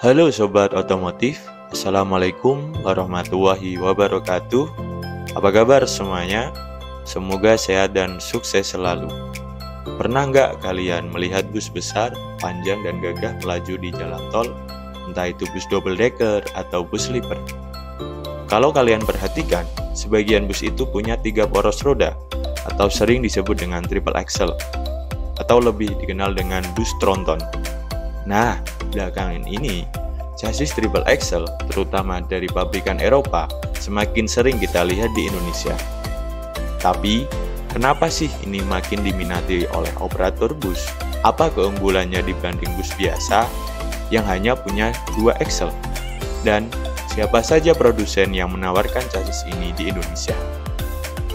Halo Sobat Otomotif, Assalamualaikum warahmatullahi wabarakatuh. Apa kabar semuanya? Semoga sehat dan sukses selalu. Pernah nggak kalian melihat bus besar, panjang dan gagah melaju di jalan tol? Entah itu bus double decker atau bus sleeper. Kalau kalian perhatikan, sebagian bus itu punya 3 poros roda atau sering disebut dengan triple axle atau lebih dikenal dengan bus tronton. Nah, belakangan ini, chassis triple axle, terutama dari pabrikan Eropa, semakin sering kita lihat di Indonesia. Tapi, kenapa sih ini makin diminati oleh operator bus? Apa keunggulannya dibanding bus biasa yang hanya punya 2 axle? Dan siapa saja produsen yang menawarkan chassis ini di Indonesia?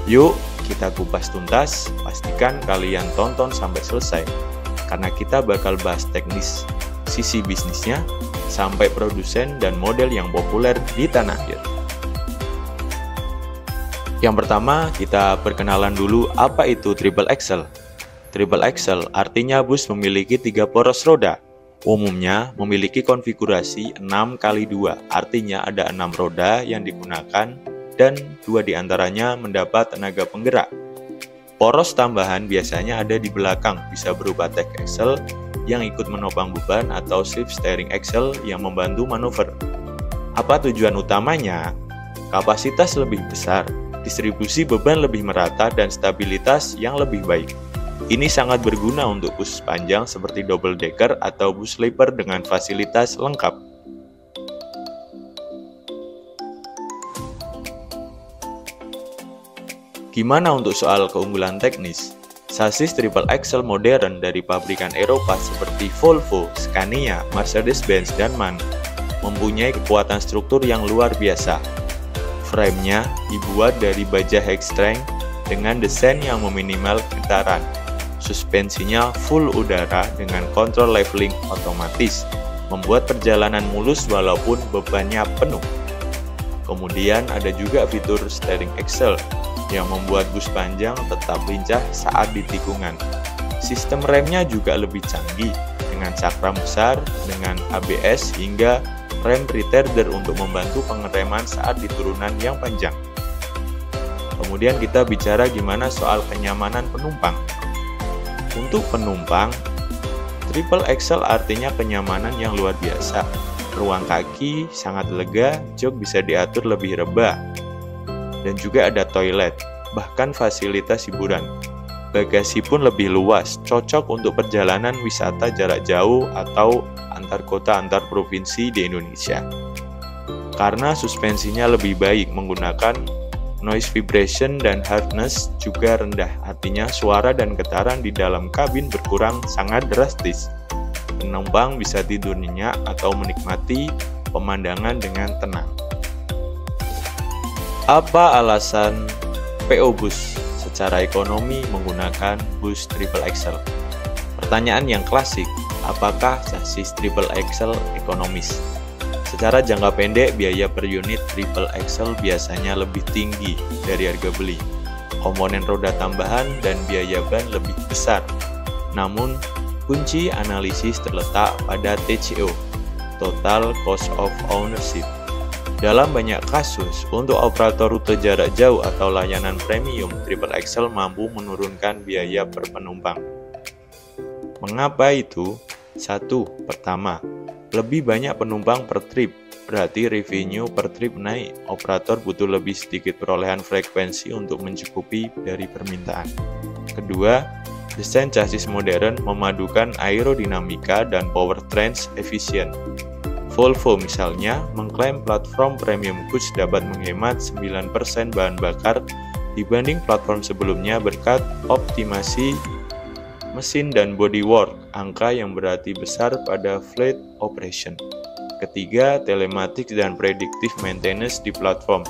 Yuk, kita kupas tuntas, pastikan kalian tonton sampai selesai, karena kita bakal bahas teknis, sisi bisnisnya, sampai produsen dan model yang populer di tanah air. Yang pertama, kita perkenalan dulu apa itu triple axle. Triple axle artinya bus memiliki 3 poros roda. Umumnya memiliki konfigurasi 6x2, artinya ada 6 roda yang digunakan dan 2 diantaranya mendapat tenaga penggerak. Poros tambahan biasanya ada di belakang, bisa berupa tack axle yang ikut menopang beban atau shift steering axle yang membantu manuver. Apa tujuan utamanya? Kapasitas lebih besar, distribusi beban lebih merata, dan stabilitas yang lebih baik. Ini sangat berguna untuk bus panjang seperti double decker atau bus sleeper dengan fasilitas lengkap. Gimana untuk soal keunggulan teknis? Chassis triple axle modern dari pabrikan Eropa seperti Volvo, Scania, Mercedes-Benz, dan MAN mempunyai kekuatan struktur yang luar biasa. Frame-nya dibuat dari baja high strength dengan desain yang meminimal getaran. Suspensinya full udara dengan kontrol leveling otomatis, membuat perjalanan mulus walaupun bebannya penuh. Kemudian ada juga fitur steering axle yang membuat bus panjang tetap lincah saat di tikungan. Sistem remnya juga lebih canggih dengan cakram besar dengan ABS hingga rem retarder untuk membantu pengereman saat di turunan yang panjang. Kemudian kita bicara gimana soal kenyamanan penumpang. Untuk penumpang, triple axle artinya kenyamanan yang luar biasa. Ruang kaki sangat lega, jok bisa diatur lebih rebah, dan juga ada toilet, bahkan fasilitas hiburan. Bagasi pun lebih luas, cocok untuk perjalanan wisata jarak jauh atau antar kota antar provinsi di Indonesia. Karena suspensinya lebih baik, menggunakan noise vibration dan hardness juga rendah, artinya suara dan getaran di dalam kabin berkurang sangat drastis. Penumpang bisa tidur nyenyak atau menikmati pemandangan dengan tenang. Apa alasan PO Bus secara ekonomi menggunakan bus triple axle? Pertanyaan yang klasik, apakah chassis triple axle ekonomis? Secara jangka pendek, biaya per unit triple axle biasanya lebih tinggi dari harga beli. Komponen roda tambahan dan biaya ban lebih besar. Namun, kunci analisis terletak pada TCO, Total Cost of Ownership. Dalam banyak kasus, untuk operator rute jarak jauh atau layanan premium, triple axle mampu menurunkan biaya per penumpang. Mengapa itu? 1. Pertama, lebih banyak penumpang per trip, berarti revenue per trip naik. Operator butuh lebih sedikit perolehan frekuensi untuk mencukupi dari permintaan. Kedua, desain chassis modern memadukan aerodinamika dan powertrain efisien. Volvo misalnya mengklaim platform premium goods dapat menghemat 9% bahan bakar dibanding platform sebelumnya berkat optimasi mesin dan bodywork, angka yang berarti besar pada fleet operation. Ketiga, telematics dan predictive maintenance di platform.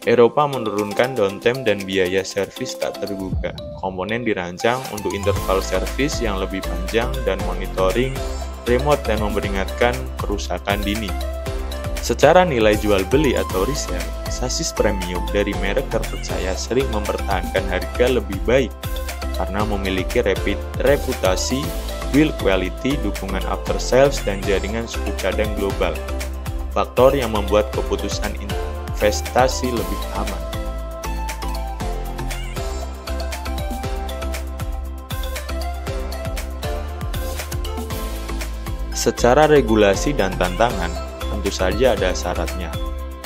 Eropa menurunkan downtime dan biaya servis tak tergugah. Komponen dirancang untuk interval servis yang lebih panjang dan monitoring remote dan memperingatkan kerusakan dini. Secara nilai jual beli atau resale, chassis premium dari merek terpercaya sering mempertahankan harga lebih baik karena memiliki reputasi build quality, dukungan after sales, dan jaringan suku cadang global. Faktor yang membuat keputusan investasi lebih aman. Secara regulasi dan tantangan, tentu saja ada syaratnya,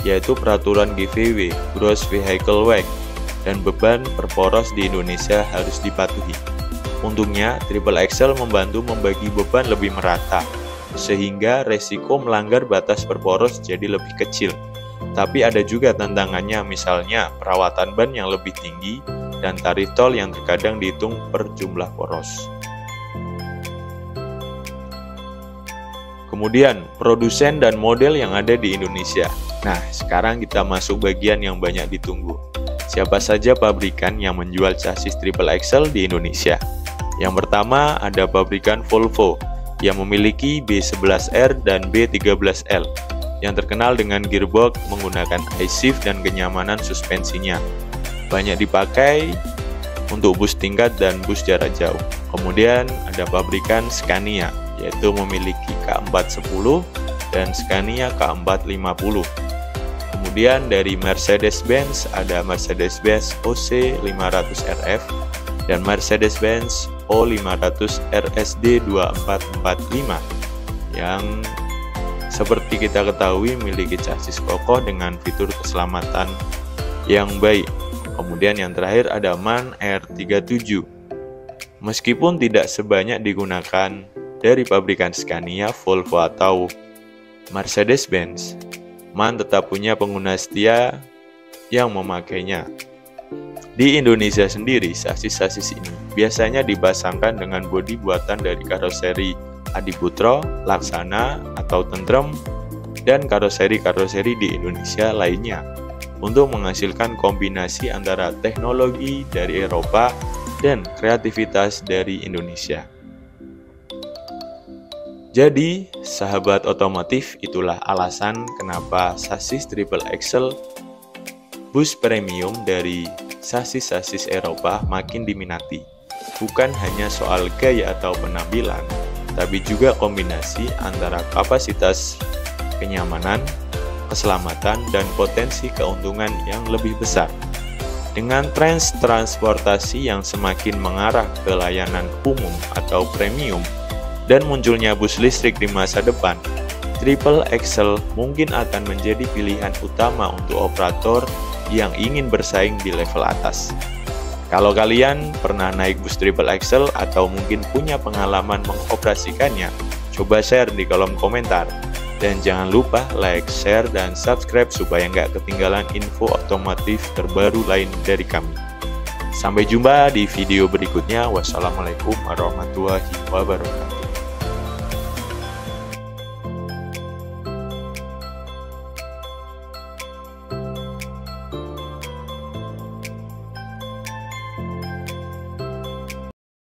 yaitu peraturan GVW, Gross Vehicle Weight, dan beban per poros di Indonesia harus dipatuhi. Untungnya, Triple Axle membantu membagi beban lebih merata, sehingga resiko melanggar batas per poros jadi lebih kecil. Tapi ada juga tantangannya, misalnya perawatan ban yang lebih tinggi dan tarif tol yang terkadang dihitung per jumlah poros. Kemudian, produsen dan model yang ada di Indonesia. Nah, sekarang kita masuk bagian yang banyak ditunggu. Siapa saja pabrikan yang menjual chassis Triple Axle di Indonesia? Yang pertama ada pabrikan Volvo yang memiliki B11R dan B13L yang terkenal dengan gearbox menggunakan I-Shift dan kenyamanan suspensinya. Banyak dipakai untuk bus tingkat dan bus jarak jauh. Kemudian ada pabrikan Scania, yaitu memiliki K410 dan Scania K450. Kemudian dari Mercedes-Benz ada Mercedes-Benz OC 500 RF dan Mercedes-Benz O500 RSD 2445 yang seperti kita ketahui memiliki chassis kokoh dengan fitur keselamatan yang baik. Kemudian yang terakhir ada MAN R37. Meskipun tidak sebanyak digunakan dari pabrikan Scania, Volvo atau Mercedes-Benz, MAN tetap punya pengguna setia yang memakainya. Di Indonesia sendiri, chassis-chassis ini biasanya dipasangkan dengan bodi buatan dari karoseri Adiputro, Laksana, atau Tentrem, dan karoseri-karoseri di Indonesia lainnya untuk menghasilkan kombinasi antara teknologi dari Eropa dan kreativitas dari Indonesia. Jadi, sahabat otomotif, itulah alasan kenapa chassis Triple Axle bus premium dari chassis-chassis Eropa makin diminati. Bukan hanya soal gaya atau penampilan, tapi juga kombinasi antara kapasitas, kenyamanan, keselamatan, dan potensi keuntungan yang lebih besar. Dengan tren transportasi yang semakin mengarah ke layanan umum atau premium, dan munculnya bus listrik di masa depan, Triple Axle mungkin akan menjadi pilihan utama untuk operator yang ingin bersaing di level atas. Kalau kalian pernah naik bus Triple Axle atau mungkin punya pengalaman mengoperasikannya, coba share di kolom komentar. Dan jangan lupa like, share, dan subscribe supaya nggak ketinggalan info otomotif terbaru lain dari kami. Sampai jumpa di video berikutnya. Wassalamualaikum warahmatullahi wabarakatuh.